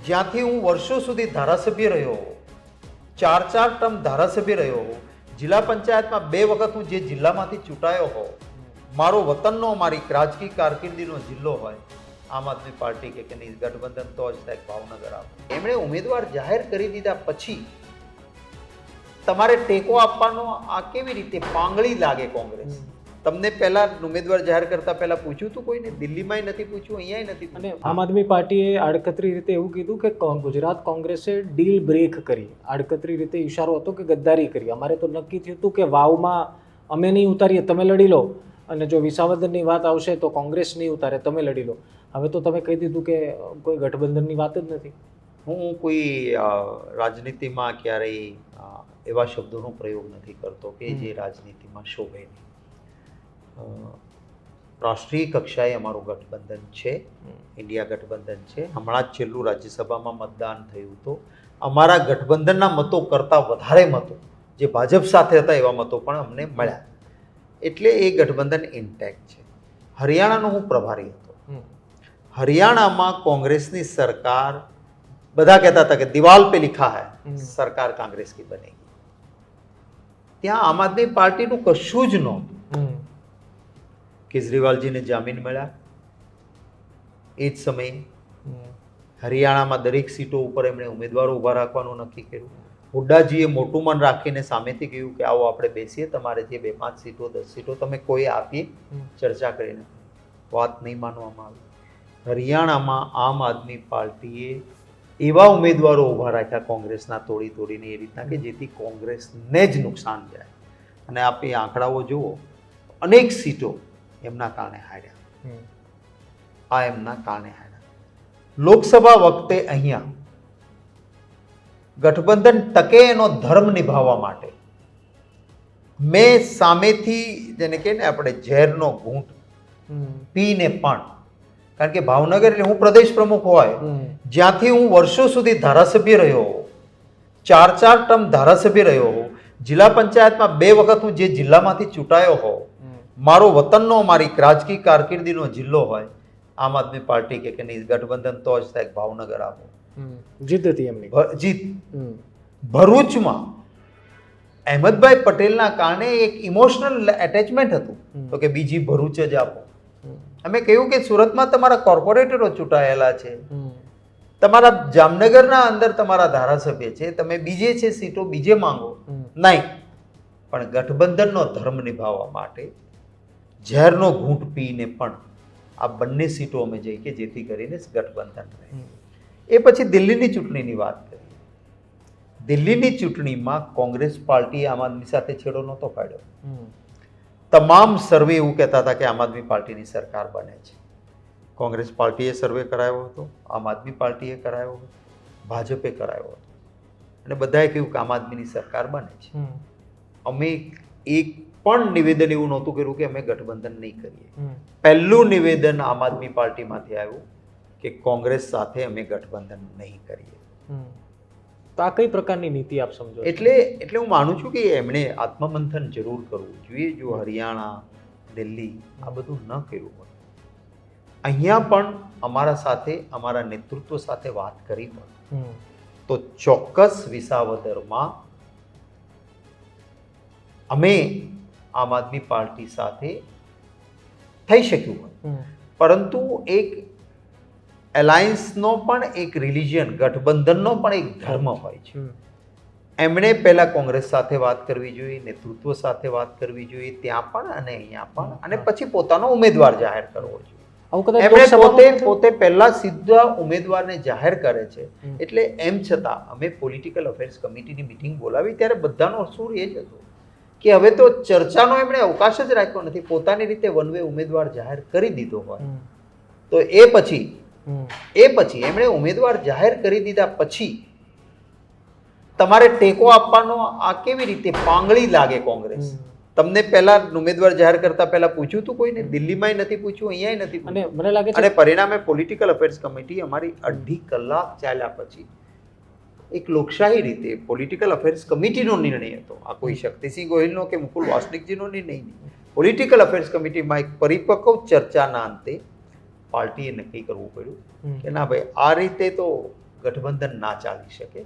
જ્યાંથી હું વર્ષો સુધી ધારાસભ્ય રહ્યો, 4 ટર્મ ધારાસભ્ય રહ્યો, જિલ્લા પંચાયતમાં 2 વખત હું જે જિલ્લામાંથી ચૂંટાયો હોઉં, મારો વતનનો, મારી રાજકીય કારકિર્દીનો જિલ્લો હોય, આમ આદમી પાર્ટી કે નહીં, ગઠબંધન તો જ થાય ભાવનગર આવે. એમણે ઉમેદવાર જાહેર કરી દીધા પછી તમારે ટેકો આપવાનો આ કેવી રીતે પાંગળી લાગે કોંગ્રેસ? તમને પહેલા ઉમેદવાર જાહેર કરતા પહેલા પૂછ્યું હતું કોઈને? દિલ્હીમાંય નથી પૂછ્યું, અહીંયાય નથી પૂછ્યું. અને આમ આદમી પાર્ટીએ આડકતરી રીતે એવું કીધું કે ગુજરાત કોંગ્રેસે ડીલ બ્રેક કરી. આડકતરી રીતે ઈશારો હતો કે ગદ્દારી કરી. અમારે તો નક્કી થયું હતું કે વાવમાં અમે નહીં ઉતારીએ, તમે લડી લો, અને જો વિસાવદરની વાત આવશે તો કોંગ્રેસ નહીં ઉતારે, તમે લડી લો. હવે તો તમે કહી દીધું કે કોઈ ગઠબંધનની વાત જ નથી. હું કોઈ રાજનીતિમાં ક્યારેય એવા શબ્દોનો પ્રયોગ નથી કરતો કે જે રાજનીતિમાં શોભે નહીં. રાષ્ટ્રીય કક્ષાએ અમારું ગઠબંધન છે, ઇન્ડિયા ગઠબંધન છે. હમણાં જ છેલ્લું રાજ્યસભામાં મતદાન થયું તો અમારા ગઠબંધનના મતો કરતાં વધારે મતો જે ભાજપ સાથે હતા એવા મતો પણ અમને મળ્યા. એટલે એ ગઠબંધન ઇન્ટેક્ટ છે. હરિયાણાનો હું પ્રભારી હતો. હરિયાણામાં કોંગ્રેસની સરકાર, બધા કહેતા હતા કે દિવાલ पे लिखा है સરકાર कांग्रेस की बनेगी. ત્યાં આમ આદમી પાર્ટીનું કશું જ નહોતું. કેજરીવાલજીને જામીન મળ્યા એ જ સમયે. હરિયાણામાં દરેક સીટો ઉપર એમણે ઉમેદવારો ઊભા રાખવાનું નક્કી કર્યું. હુડ્ડાજીએ મોટું મન રાખીને સામેથી કહ્યું કે આવો આપણે બેસીએ, તમારે જે 2-5 સીટો 10 સીટો તમે કોઈ આપીએ, ચર્ચા કરીને. વાત નહીં માનવામાં આવી. હરિયાણામાં આમ આદમી પાર્ટીએ એવા ઉમેદવારો ઊભા રાખ્યા કોંગ્રેસના તોડીને એ રીતના કે જેથી કોંગ્રેસને જ નુકસાન જાય. અને આપ એ આંકડાઓ જુઓ, અનેક સીટો એમના કારણે હાર્યા. આ એમના કારણે હાર્યા. લોકસભા વખતે અહીંયા ગઠબંધન ટકે એનો ધર્મ નિભાવવા માટે મેં સામેથી, જેને કહે ને આપણે ઝેરનો ઘૂંટ પીને પણ, કારણ કે ભાવનગર એટલે હું પ્રદેશ પ્રમુખ હોય, જ્યાંથી હું વર્ષો સુધી ધારાસભ્ય રહ્યો હોઉં, 4 ટર્મ ધારાસભ્ય રહ્યો હોઉં, જિલ્લા પંચાયતમાં 2 વખત હું જે જિલ્લામાંથી ચૂંટાયો હોઉં, મારો વતનનો, મારી રાજકીય કારકિર્દીનો જિલ્લો હોય, આમ આદમી પાર્ટી કે નહીં, ગઠબંધન તો જ થાય ભાવનગર આવે. જીત હતી એમની. જીત. ભરૂચમાં અહેમદભાઈ પટેલના કારણે એક ઇમોશનલ એટેચમેન્ટ હતું, તો કે બીજી ભરૂચ જ આપો. અમે કહ્યું કે સુરતમાં તમારા કોર્પોરેટરો ચૂંટાયેલા છે, તમારા જામનગરના અંદર તમારા ધારાસભ્ય છે, તમે બીજે છે સીટો બીજે માંગો. નહીં, પણ ગઠબંધનનો ધર્મ નિભાવવા માટે ઝેરનો ઘૂંટ પીને પણ આ બંને સીટો અમે જઈ કે જેથી કરીને ગઠબંધન રહે. એ પછી દિલ્હીની ચૂંટણીની વાત કરી. દિલ્હીની ચૂંટણીમાં કોંગ્રેસ પાર્ટીએ આમ આદમી સાથે છેડો નહોતો પાડ્યો. તમામ સર્વે એવું કહેતા હતા કે આમ આદમી પાર્ટીની સરકાર બને છે. કોંગ્રેસ પાર્ટીએ સર્વે કરાયો હતો, આમ આદમી પાર્ટીએ કરાયો હતો, ભાજપે કરાયો હતો, અને બધાએ કહ્યું કે આમ આદમીની સરકાર બને છે. અમે એક પણ નિવેદન એવું નહોતું કર્યું કે અમે ગઠબંધન નહીં કરીએ. પહેલું નિવેદન આમ આદમી પાર્ટીમાંથી આવ્યું કે કોંગ્રેસ સાથે અમે ગઠબંધન નહીં કરીએ. તો આ કઈ પ્રકારની નીતિ આપ સમજો? એટલે હું માનું છું કે એમણે આત્મમંથન જરૂર કરવું જોઈએ. જો હરિયાણા, દિલ્હી આ બધું ન કર્યું હોય, અહીંયા પણ અમારા સાથે, અમારા નેતૃત્વ સાથે વાત કરી હોય તો ચોક્કસ વિસાવદરમાં અમે આમ આદમી પાર્ટી સાથે થઈ શક્યું હોય. પરંતુ એક એલાયન્સનો પણ એક રિલિજન, ગઠબંધનનો પણ એક ધર્મ હોય છે. એમણે પહેલા કોંગ્રેસ સાથે વાત કરવી જોઈએ, નેતૃત્વ સાથે વાત કરવી જોઈએ, ત્યાં પણ અને અહીંયા પણ, અને પછી પોતાનો ઉમેદવાર જાહેર કરવો જોઈએ. એમણે પોતે પહેલા સીધા ઉમેદવારને જાહેર કરે છે. એટલે એમ છતાં અમે પોલિટિકલ અફેર્સ કમિટીની મિટિંગ બોલાવી ત્યારે બધાનો સૂર એ જ હતો કે હવે તો ચર્ચાનો એમણે અવકાશ જ રાખ્યો નથી. પોતાની રીતે વન વે ઉમેદવાર જાહેર કરી દીધો હોય તો એ પછી એમણે ઉમેદવાર જાહેર કરી દીધા પછી તમારે ટેકો આપવાનો આ કેવી રીતે પાંગળી લાગે કોંગ્રેસ? તમને પહેલા ઉમેદવાર જાહેર કરતા પહેલા પૂછ્યું હતું કોઈને? દિલ્હીમાંય નથી પૂછ્યું, અહીંયાય નથી પૂછ્યું. મને લાગે છે, અને પરિણામે પોલિટિકલ અફેર્સ કમિટી અમારી 2.5 કલાક ચાલ્યા પછી એક લોકશાહી રીતે પોલિટિકલ અફેર્સ કમિટીનો નિર્ણય હતો. આ કોઈ શક્તિસિંહ ગોહિલનો કે મુકુલ વાસનિકજીનો નિર્ણય નહીં. પોલિટિકલ અફેર્સ કમિટીમાં એક પરિપક્વ ચર્ચાના અંતે પાર્ટીએ નક્કી કરવું પડ્યું કે ના ભાઈ, આ રીતે તો ગઠબંધન ના ચાલી શકે.